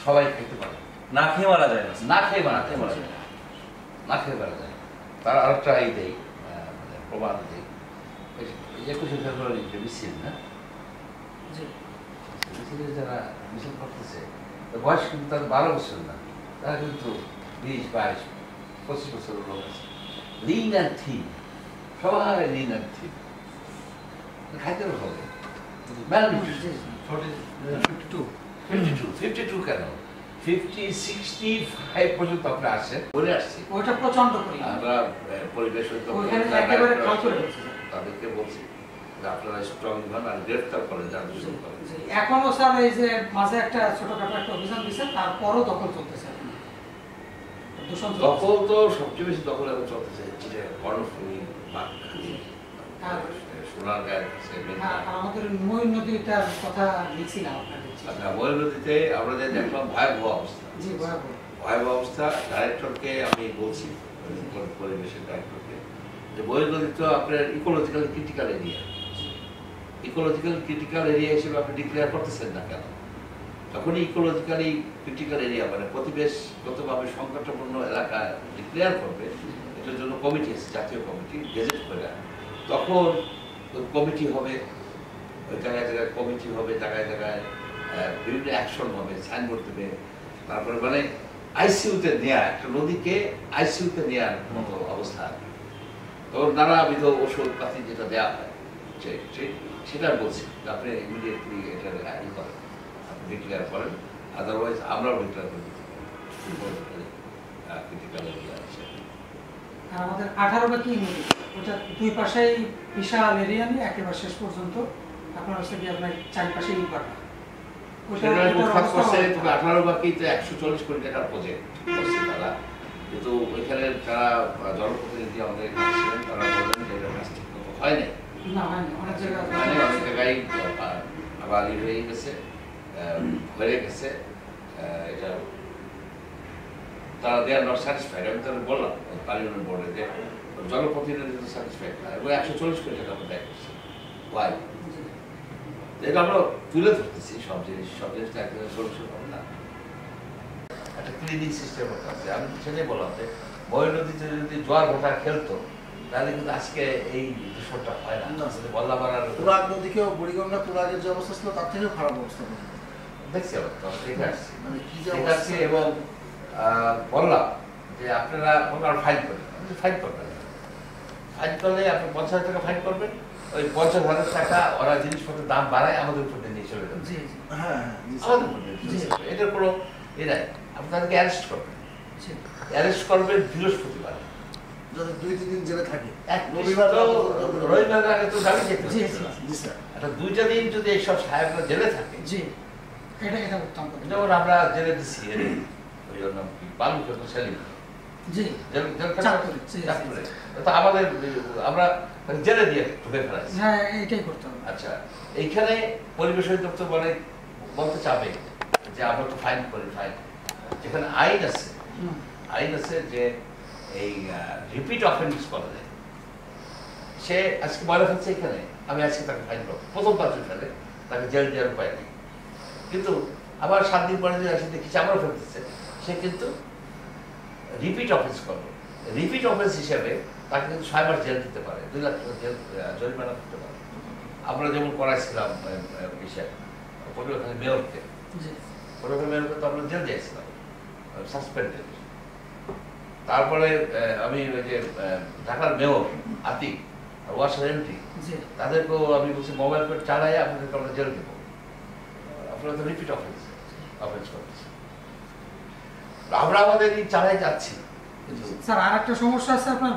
সবাই খেতে পারে, না খেয়ে মারা যায় না, না খেয়ে মারা যায়, না খেয়ে মারা যায়। তার আরেকটা এই দেয় প্রমাণ দেয় 21শে ফেব্রুয়ারি যে মিছিল, না মিছিলে যারা মিছিল করতেছে বয়স কিন্তু তাদের 12 বছর না, তারা কিন্তু 20, 22, 25 বছরের লোক আছে, লিন অ্যান্ড থিন, সবাই লিন অ্যান্ড থিন, খাইতেও হবে। 52 কেন 50, 65 পর্যন্ত আমরা আসেন বলে আসছি, ওইটা প্রচন্ড করি আমরা পরিবেশ তাদেরকে বলছি আপনারা স্ট্রং হন আর গ্রেফতার করেন যারা দূষণ করেন। এখনো স্যার এই যে মাঝে একটা ছোটখাটো একটা অভিযান দিচ্ছে, তারপরও দখল চলতেছে। দখল তো সবচেয়ে বেশি দখল এখন চলতেছে কর্ণফুলী, বাঁকখালী, সোনারগাঁও, আমাদের ময়ূর নদীটার কথা লিখছিলাম আপনাদের। আচ্ছা, ময়ূর নদীতে আমরা যে দেখলাম ভয়াবহ অবস্থা, জি ভয়াবহ অবস্থা। ডাইরেক্টরকে আমি বলছি, পরিবেশের ডাইরেক্টরকে, যে ময়ূর নদী তো আপনার ecological critical area, ecological critical area হিসেবে আপনি ডিক্লেয়ার করতেছেন না কেন? যখনই ইকোলজিক্যালি ক্রিটিক্যাল এরিয়া মানে পরিবেশগতভাবে সংকটপূর্ণ এলাকা ডিক্লেয়ার করবে, এটার জন্য কমিটি আছে, জাতীয় কমিটি গেজেট করে, তখন কমিটি হবে, ওই জায়গায় জায়গায় কমিটি হবে, জায়গায় জায়গায় বিভিন্ন অ্যাকশন হবে, সাইনবোর্ড দেবে, তারপরে মানে আইসিইউতে নেওয়া, একটা নদীকে আইসিইউতে নেওয়ার মতো অবস্থা আর কি। তো নানাবিধ ওষুধপাতি যেটা দেওয়া হয় সেটা বলছি আপনি ইমিডিয়েটলি এটা ই করেন, আপনি ডিক্লেয়ার করেন, আদারওয়াইজ আমরাও ডিক্লেয়ার করে দিতে পারি ক্রিটিক্যাল এরিয়া আছে। আর আমাদের 18 বাকি নদী, ওটা দুই পাশেই বিশাল এরিয়া নিয়ে একেবারে শেষ পর্যন্ত আপনার হচ্ছে কি আপনার চারপাশে ইটভাটা, সেটা উৎখাত করছে। তবে 18 বাকি তো 140 কোটি টাকার প্রজেক্ট করছে তারা, কিন্তু ওইখানে যারা জনপ্রতিনিধি আমাদের এখানে ছিলেন তারা বললেন যে এটা কাজ ঠিক মতো হয় নাই, অনেক জায়গায় বালি হয়ে গেছে, হয়ে গেছে, এটা তারা দেয়ার নট স্যাটিসফাইড। আমি তাদের বললাম পার্লামেন্ট বোর্ডে যে জনপ্রতিনিধি তো স্যাটিসফাইড না, এবং 140 কোটি টাকা আমরা দেয় করছি। ওয়াই এটা আমরা তুলে ধরতেছি, সব জিনিসটা একদম সলিউশন হবে না, একটা ক্লিনিং সিস্টেম আছে। আমি সেটাই বললাম যে ময়ূর নদীতে যদি জোয়ার ভাটা খেলতো তাহলে কিন্তু আজকে এই দূষণটা হয় না। বল্লাপাড়ার তুরাগ নদীকেও বুড়িগঙ্গা তুরাগের যে অবস্থা ছিল তার থেকেও খারাপ অবস্থা দেখছি ঠিক আছে। এবং বললাম যে আপনারা ফাইন করবেন, ফাইন করবেন, ফাইন করলে আপনি 50,000 টাকা ফাইন করবেন, ওই 50,000 টাকা ওরা জিনিসপত্রের দাম বাড়ায় আমাদের উপর নিয়ে চলে যাবে, আমাদের উপর এটার কোনো এ নাই। আপনি তাদেরকে অ্যারেস্ট করবেন, অ্যারেস্ট করবেন বৃহস্পতিবার, 2-3 দিন জেলে থাকে, রবিবার আগে তো যাবে যেতে, একটা 2টা দিন যদি এইসব সাহেবরা জেলে থাকে, যেমন আমরা জেলে দিচ্ছি ওই নাম কি বালু সেলিম, আমাদের আমরা জেলে দিয়ে ঢুকে ফেলাইছি। আচ্ছা, এইখানে পরিবেশ অধিদপ্তর বলতে চাবে যে আমরা তো ফাইন করি, ফাইন যেখানে আইন আছে যে এই রিপিট অফেন্স করা যায়। সে আজকে ময়লা ফেলছে এখানে, আমি আজকে তাকে ফাইন করবো, প্রথমবার ফেলে তাকে জেল দেওয়ার উপায় নেই, কিন্তু আবার 7 দিন পরে যদি আসে দেখি আবারও ফেলতেছে, সে কিন্তু রিপিট অফেন্স করবে। রিপিট অফেন্স হিসেবে তাকে কিন্তু 6 মাস জেল দিতে পারে, 2 লাখ টাকা জেল জরিমানা করতে পারে। আমরা যেমন করাইছিলাম মেয়রকে, মেয়রকে তো আমরা জেল দিয়েছিলাম সাসপেন্ডেড। তারপরে আমি ওই যে ঢাকার মেয়র আতিক ওয়াসার এমপি তাদেরকেও আমি বলছি মোবাইল কোর্ট চালাই আপনাদেরকে আমরা জেল দেবো, আপনারা তো রিপিট অফেন্স করতেছে। আমরা আমাদের এই চালাই যাচ্ছি। স্যার আর একটা সমস্যা আছে, আপনার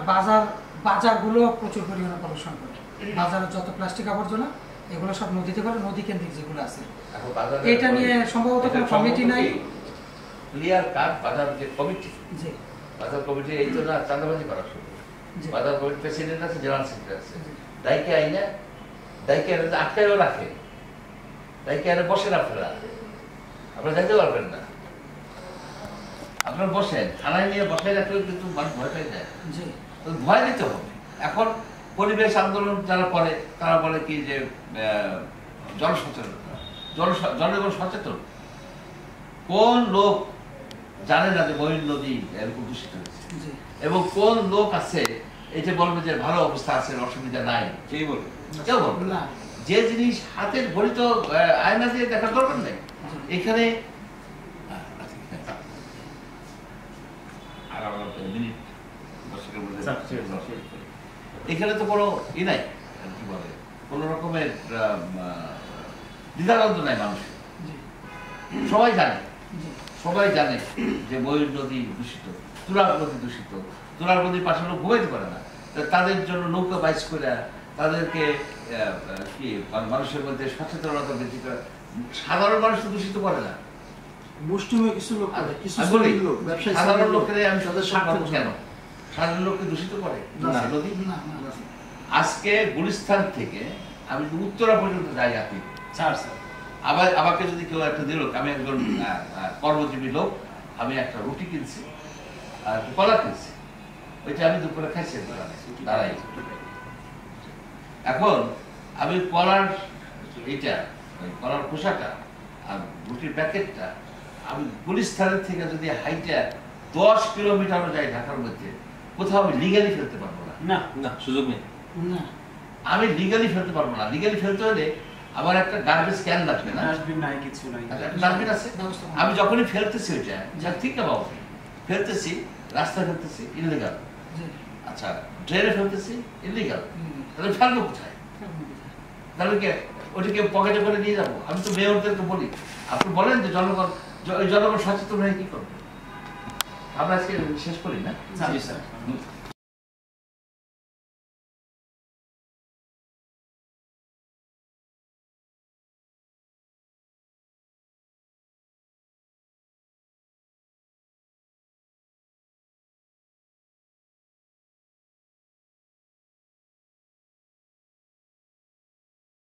বাজারগুলো প্রচুর পরিমাণে পলিউশন করে, বাজারের যত প্লাস্টিক আবর্জনা এগুলো সব নদীতে করে, নদী কেন্দ্রিক যেগুলো আছে, এটা নিয়ে সম্ভবত কোনো কমিটি নাই। ক্লিয়ার কাট বাজার যে কমিটি, বাজার কমিটি এই তো না চাঁদাবাজি করা শুরু, বাজার কমিটির প্রেসিডেন্ট আছে, জেনারেল সেক্রেটারি আছে, দায়িকে আইনে আটকায়ও রাখে, দায়িকে আইনে বসেন আপনারা, আপনারা যাইতে পারবেন না, আপনারা বসেন, থানায় নিয়ে বসাই রাখলেও কিন্তু মানুষ ভয় পেয়ে যায়, ভয় দিতে হবে। এখন পরিবেশ আন্দোলন যারা করে তারা বলে কি যে জনসচেতনতা, জনগণ সচেতন, কোন লোক জানে না যে ময়ূর নদী এরকম দূষিত হয়েছে, জি এবং কোন লোক আছে এই যে বলবে যে ভালো অবস্থা আছে, অসুবিধা নাই, কেই বলবে কেউ বলবে না। না যে জিনিস হাতের ঘড়ি তো আয়না দিয়ে দেখার দরকার নেই। এখানে আর আমার মিনিট দর্শকের মধ্যে এখানে তো কোনো ই নাই, কি বলে, কোনো রকমের দ্বিধাদ্বন্দ্ব নাই মানুষের। জি সবাই জানে, জি সবাই জানে যে ময়ূর নদী দূষিত, তুরাগ নদী দূষিত। তুরাগ নদীর পাশে লোক ঘুমাইতে পারে না, তাদের জন্য নৌকা বাইচ করে তাদেরকে কি মানুষের মধ্যে সচেতনতা বৃদ্ধি করে। সাধারণ মানুষ তো দূষিত করে না। মুষ্টিমেয় কিছু লোক করে, কিছু আমি বলি, লোক ব্যবসায়ী সাধারণ লোকের আমি তাদের স্বার্থ স্বার্থ কেন, সাধারণ লোককে দূষিত করে না। নদী। না না আজকে গুলিস্তান থেকে আমি যদি উত্তরা পর্যন্ত যাই আপনি স্যার স্যার আবার আমাকে যদি কেউ একটা দিল, আমি একজন কর্মজীবী লোক, আমি একটা রুটি কিনছি আর একটা কলা কিনছি, ওইটা আমি দুপুরে খাইছি দোকানে দাঁড়াই। এখন আমি কলার এইটা, ওই কলার খোসাটা আর রুটির প্যাকেটটা আমি গুলিস্তানের থেকে যদি হাইটা 10 কিলোমিটারও যাই ঢাকার মধ্যে, কোথাও আমি লিগালি ফেলতে পারবো না। না না সুযোগ নেই। না আমি লিগালি ফেলতে পারবো না। লিগালি ফেলতে হলে আমার একটা গার্বেজ ক্যান লাগবে না, ডাস্টবিন নাই, কিছু নাই। আচ্ছা, একটা ডাস্টবিন আছে। ব্যবস্থা নেই। আমি যখনই ফেলতেছি ওইটা ঠিক না বাবু, ফেলতেছি রাস্তায় ফেলতেছি ইলিগাল, জি আচ্ছা ড্রেনে ফেলতেছি ইলিগাল, হুম। তাহলে ফেলবো কোথায়? তাহলে কি ওইটাকে পকেটে করে নিয়ে যাবো? আমি তো মেয়রদেরকে বলি, আপনি বলেন যে জনগণ, ওই জনগণ সচেতন হয়ে কি করবে। আমরা আজকে শেষ করি না? জি স্যার।